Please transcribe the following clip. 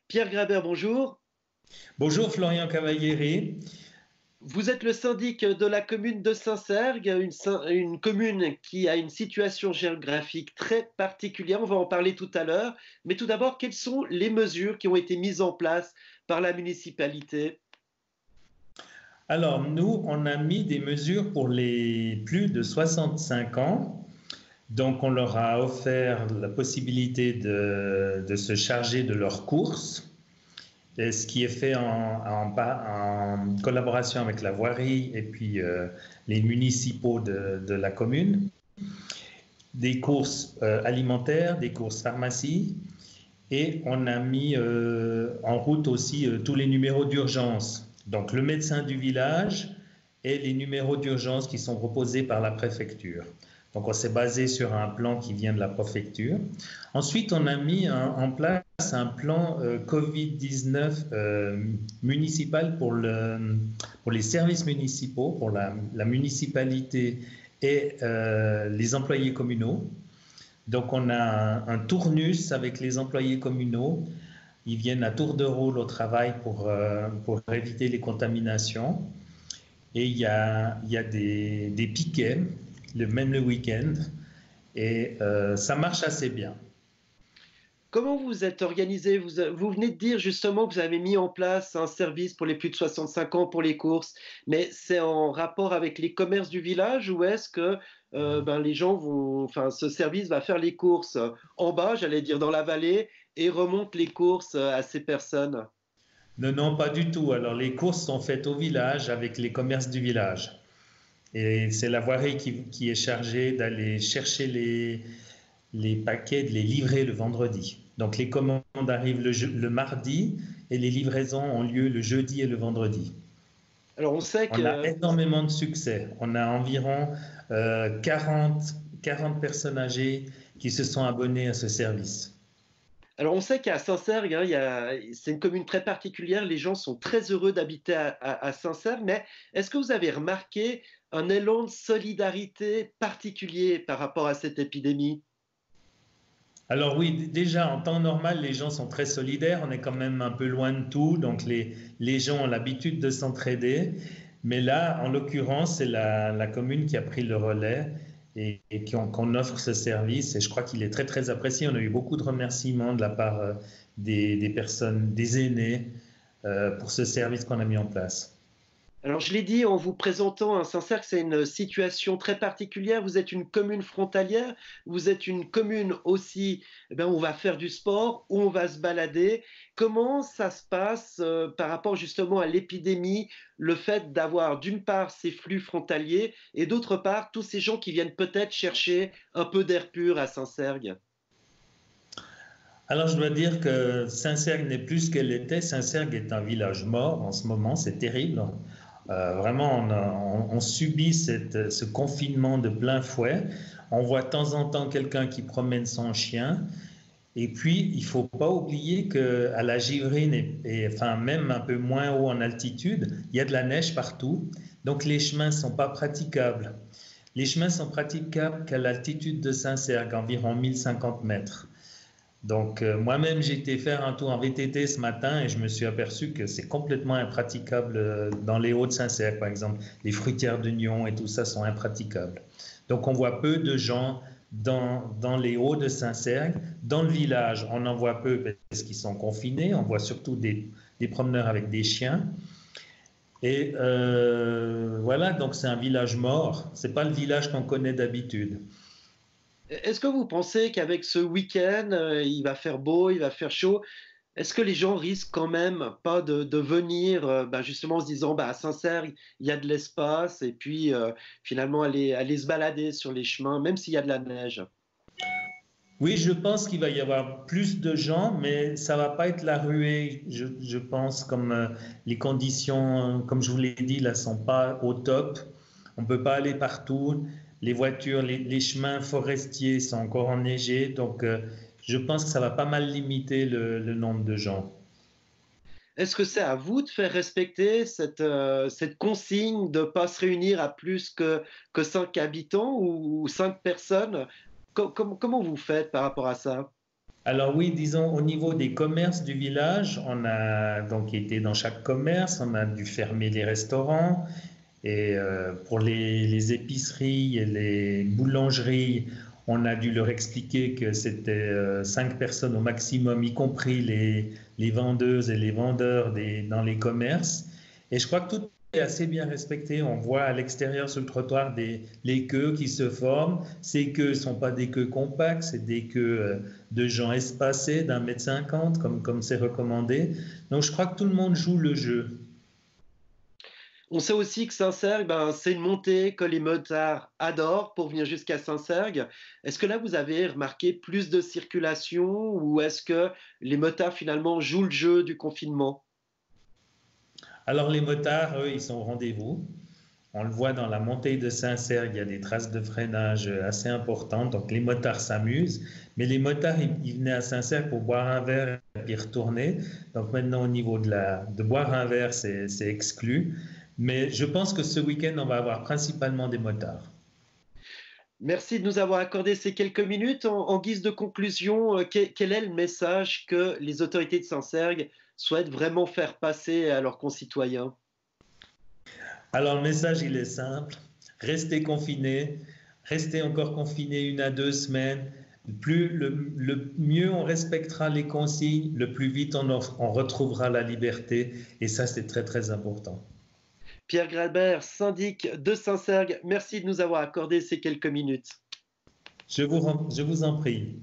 Pierre Grabert, bonjour. Bonjour Florian Cavalieri. Vous êtes le syndic de la commune de Saint-Cergue, une commune qui a une situation géographique très particulière. On va en parler tout à l'heure. Mais tout d'abord, quelles sont les mesures qui ont été mises en place par la municipalité? Alors nous, on a mis des mesures pour les plus de 65 ans. Donc on leur a offert la possibilité de se charger de leurs courses, et ce qui est fait en collaboration avec la voirie et puis les municipaux de la commune. Des courses alimentaires, des courses pharmacie. Et on a mis en route aussi tous les numéros d'urgence. Donc le médecin du village et les numéros d'urgence qui sont proposés par la préfecture. Donc on s'est basé sur un plan qui vient de la préfecture. Ensuite, on a mis en place un plan Covid-19 municipal pour les services municipaux, pour la municipalité et les employés communaux. Donc on a un tournus avec les employés communaux. Ils viennent à tour de rôle au travail pour éviter les contaminations. Et il y a des piquets, même le week-end. Et ça marche assez bien. Comment vous êtes organisé? Vous venez de dire justement que vous avez mis en place un service pour les plus de 65 ans pour les courses, mais c'est en rapport avec les commerces du village ou est-ce que les gens vont, enfin, ce service va faire les courses en bas, j'allais dire dans la vallée, et remonte les courses à ces personnes? Non, non, pas du tout. Alors les courses sont faites au village avec les commerces du village. Et c'est la voirie qui est chargée d'aller chercher les paquets, de les livrer le vendredi. Donc les commandes arrivent le mardi et les livraisons ont lieu le jeudi et le vendredi. Alors on sait On a que énormément de succès. On a environ 40 personnes âgées qui se sont abonnées à ce service. Alors on sait qu'à Saint-Cergue, hein, c'est une commune très particulière, les gens sont très heureux d'habiter à Saint-Cergue, mais est-ce que vous avez remarqué un élan de solidarité particulier par rapport à cette épidémie? Alors oui, déjà en temps normal, les gens sont très solidaires. On est quand même un peu loin de tout, donc les gens ont l'habitude de s'entraider. Mais là, en l'occurrence, c'est la commune qui a pris le relais et qu'on offre ce service. Et je crois qu'il est très très apprécié. On a eu beaucoup de remerciements de la part des personnes, des aînés, pour ce service qu'on a mis en place. Alors, je l'ai dit en vous présentant, un Saint-Cergue, c'est une situation très particulière. Vous êtes une commune frontalière, vous êtes une commune aussi où on va faire du sport, où on va se balader. Comment ça se passe par rapport justement à l'épidémie, le fait d'avoir d'une part ces flux frontaliers et d'autre part tous ces gens qui viennent peut-être chercher un peu d'air pur à Saint-Cergue? Alors, je dois dire que Saint-Cergue n'est plus ce qu'elle était. Saint-Cergue est un village mort en ce moment, c'est terrible. Vraiment, on subit ce confinement de plein fouet. On voit de temps en temps quelqu'un qui promène son chien. Et puis, il faut pas oublier qu'à la Givrine enfin, même un peu moins haut en altitude, il y a de la neige partout. Donc, les chemins sont pas praticables. Les chemins sont praticables qu'à l'altitude de Saint-Cergue, environ 1050 mètres. Donc, moi-même, j'ai été faire un tour en VTT ce matin et je me suis aperçu que c'est complètement impraticable dans les Hauts-de-Saint-Cergue, par exemple. Les fruitières de Nyon et tout ça sont impraticables. Donc, on voit peu de gens dans les Hauts-de-Saint-Cergue. Dans le village, on en voit peu parce qu'ils sont confinés. On voit surtout des promeneurs avec des chiens. Et voilà, donc c'est un village mort. C'est pas le village qu'on connaît d'habitude. Est-ce que vous pensez qu'avec ce week-end, il va faire beau, il va faire chaud? Est-ce que les gens risquent quand même pas de venir justement en se disant à Saint-Cergue, il y a de l'espace et puis finalement aller se balader sur les chemins, même s'il y a de la neige? Oui, je pense qu'il va y avoir plus de gens, mais ça va pas être la ruée. Je pense comme les conditions, comme je vous l'ai dit, là, sont pas au top. On peut pas aller partout. Les voitures, les chemins forestiers sont encore enneigés, donc je pense que ça va pas mal limiter le nombre de gens. Est-ce que c'est à vous de faire respecter cette consigne de ne pas se réunir à plus que 5 habitants ou 5 personnes? Comment vous faites par rapport à ça? Alors oui, disons au niveau des commerces du village, on a donc été dans chaque commerce, on a dû fermer les restaurants et pour les épiceries et les boulangeries, on a dû leur expliquer que c'était 5 personnes au maximum, y compris les vendeuses et les vendeurs dans les commerces. Et je crois que tout est assez bien respecté. On voit à l'extérieur sur le trottoir les queues qui se forment. Ces queues ne sont pas des queues compactes, c'est des queues de gens espacés d'1,50 m comme c'est recommandé. Donc je crois que tout le monde joue le jeu. On sait aussi que Saint-Cergue, ben, c'est une montée que les motards adorent pour venir jusqu'à Saint-Cergue. Est-ce que là, vous avez remarqué plus de circulation ou est-ce que les motards finalement jouent le jeu du confinement? Alors les motards, eux, ils sont au rendez-vous. On le voit dans la montée de Saint-Cergue, il y a des traces de freinage assez importantes. Donc les motards s'amusent. Mais les motards, ils venaient à Saint-Cergue pour boire un verre et puis retourner. Donc maintenant, au niveau de boire un verre, c'est exclu. Mais je pense que ce week-end, on va avoir principalement des motards. Merci de nous avoir accordé ces quelques minutes. En guise de conclusion, quel est le message que les autorités de Saint-Cergue souhaitent vraiment faire passer à leurs concitoyens? Alors le message, il est simple. Restez confinés. Restez encore confinés 1 à 2 semaines. Le mieux on respectera les consignes, le plus vite on retrouvera la liberté. Et ça, c'est très, très important. Pierre Grabert, syndic de Saint-Cergue, merci de nous avoir accordé ces quelques minutes. Je vous en prie.